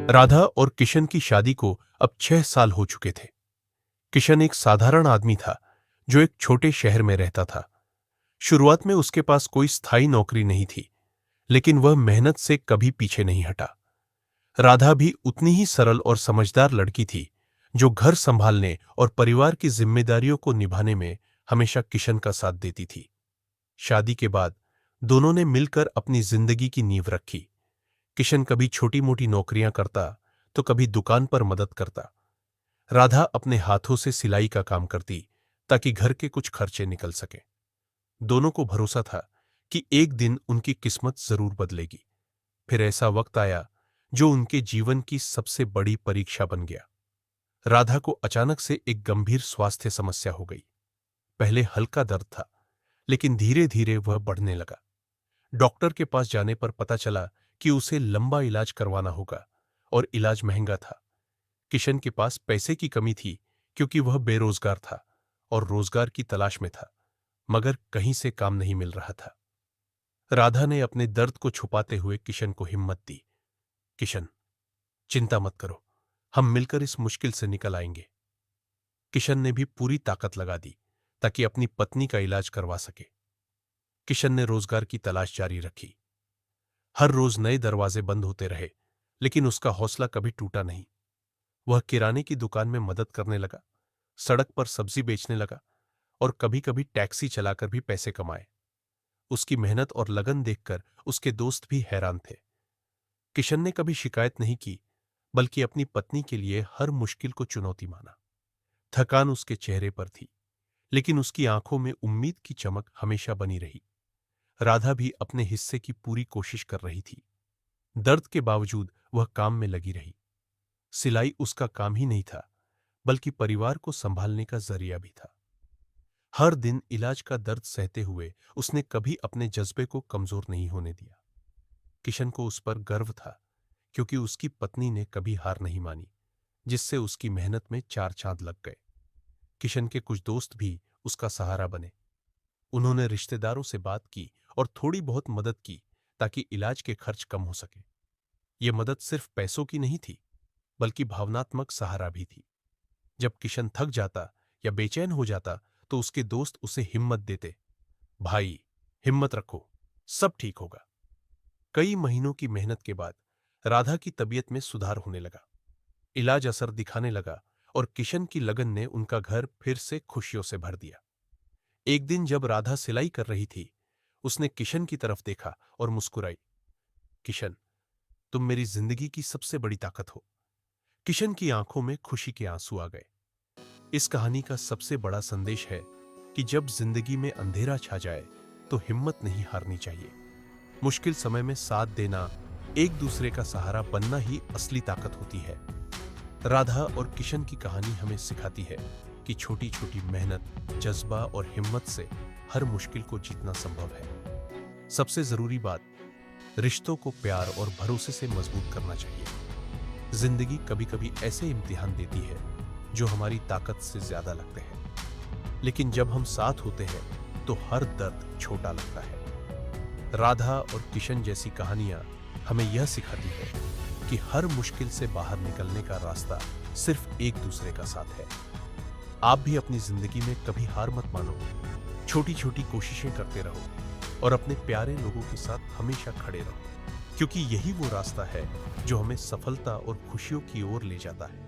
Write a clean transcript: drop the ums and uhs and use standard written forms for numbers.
राधा और किशन की शादी को अब 6 साल हो चुके थे। किशन एक साधारण आदमी था जो एक छोटे शहर में रहता था। शुरुआत में उसके पास कोई स्थायी नौकरी नहीं थी, लेकिन वह मेहनत से कभी पीछे नहीं हटा। राधा भी उतनी ही सरल और समझदार लड़की थी, जो घर संभालने और परिवार की जिम्मेदारियों को निभाने में हमेशा किशन का साथ देती थी। शादी के बाद दोनों ने मिलकर अपनी जिंदगी की नींव रखी। किशन कभी छोटी मोटी नौकरियां करता तो कभी दुकान पर मदद करता। राधा अपने हाथों से सिलाई का काम करती ताकि घर के कुछ खर्चे निकल सके। दोनों को भरोसा था कि एक दिन उनकी किस्मत जरूर बदलेगी। फिर ऐसा वक्त आया जो उनके जीवन की सबसे बड़ी परीक्षा बन गया। राधा को अचानक से एक गंभीर स्वास्थ्य समस्या हो गई। पहले हल्का दर्द था, लेकिन धीरे धीरे वह बढ़ने लगा। डॉक्टर के पास जाने पर पता चला कि उसे लंबा इलाज करवाना होगा, और इलाज महंगा था। किशन के पास पैसे की कमी थी, क्योंकि वह बेरोजगार था और रोजगार की तलाश में था, मगर कहीं से काम नहीं मिल रहा था। राधा ने अपने दर्द को छुपाते हुए किशन को हिम्मत दी। किशन, चिंता मत करो, हम मिलकर इस मुश्किल से निकल आएंगे। किशन ने भी पूरी ताकत लगा दी ताकि अपनी पत्नी का इलाज करवा सके। किशन ने रोजगार की तलाश जारी रखी। हर रोज नए दरवाजे बंद होते रहे, लेकिन उसका हौसला कभी टूटा नहीं। वह किराने की दुकान में मदद करने लगा, सड़क पर सब्जी बेचने लगा और कभी कभी टैक्सी चलाकर भी पैसे कमाए। उसकी मेहनत और लगन देखकर उसके दोस्त भी हैरान थे। किशन ने कभी शिकायत नहीं की, बल्कि अपनी पत्नी के लिए हर मुश्किल को चुनौती माना। थकान उसके चेहरे पर थी, लेकिन उसकी आंखों में उम्मीद की चमक हमेशा बनी रही। राधा भी अपने हिस्से की पूरी कोशिश कर रही थी। दर्द के बावजूद वह काम में लगी रही। सिलाई उसका काम ही नहीं था, बल्कि परिवार को संभालने का जरिया भी था। हर दिन इलाज का दर्द सहते हुए उसने कभी अपने जज्बे को कमजोर नहीं होने दिया। किशन को उस पर गर्व था, क्योंकि उसकी पत्नी ने कभी हार नहीं मानी, जिससे उसकी मेहनत में 4 चांद लग गए। किशन के कुछ दोस्त भी उसका सहारा बने। उन्होंने रिश्तेदारों से बात की और थोड़ी बहुत मदद की, ताकि इलाज के खर्च कम हो सके। यह मदद सिर्फ पैसों की नहीं थी, बल्कि भावनात्मक सहारा भी थी। जब किशन थक जाता या बेचैन हो जाता, तो उसके दोस्त उसे हिम्मत देते। भाई, हिम्मत रखो, सब ठीक होगा। कई महीनों की मेहनत के बाद राधा की तबीयत में सुधार होने लगा। इलाज असर दिखाने लगा और किशन की लगन ने उनका घर फिर से खुशियों से भर दिया। एक दिन जब राधा सिलाई कर रही थी, उसने किशन की तरफ देखा और मुस्कुराई। किशन, तुम मेरी जिंदगी की सबसे बड़ी ताकत हो। किशन की आंखों में खुशी के आंसू आ गए। इस कहानी का सबसे बड़ा संदेश है कि जब जिंदगी में अंधेरा छा जाए, तो हिम्मत नहीं हारनी चाहिए। मुश्किल समय में साथ देना, एक दूसरे का सहारा बनना ही असली ताकत होती है। राधा और किशन की कहानी हमें सिखाती है कि छोटी छोटी मेहनत, जज्बा और हिम्मत से हर मुश्किल को जीतना संभव है। सबसे जरूरी बात, रिश्तों को प्यार और भरोसे से मजबूत करना चाहिए। जिंदगी कभी कभी ऐसे इम्तिहान देती है जो हमारी ताकत से ज्यादा लगते हैं, लेकिन जब हम साथ होते हैं तो हर दर्द छोटा लगता है। राधा और किशन जैसी कहानियां हमें यह सिखाती है कि हर मुश्किल से बाहर निकलने का रास्ता सिर्फ एक दूसरे का साथ है। आप भी अपनी जिंदगी में कभी हार मत मानो, छोटी छोटी कोशिशें करते रहो और अपने प्यारे लोगों के साथ हमेशा खड़े रहो, क्योंकि यही वो रास्ता है जो हमें सफलता और खुशियों की ओर ले जाता है।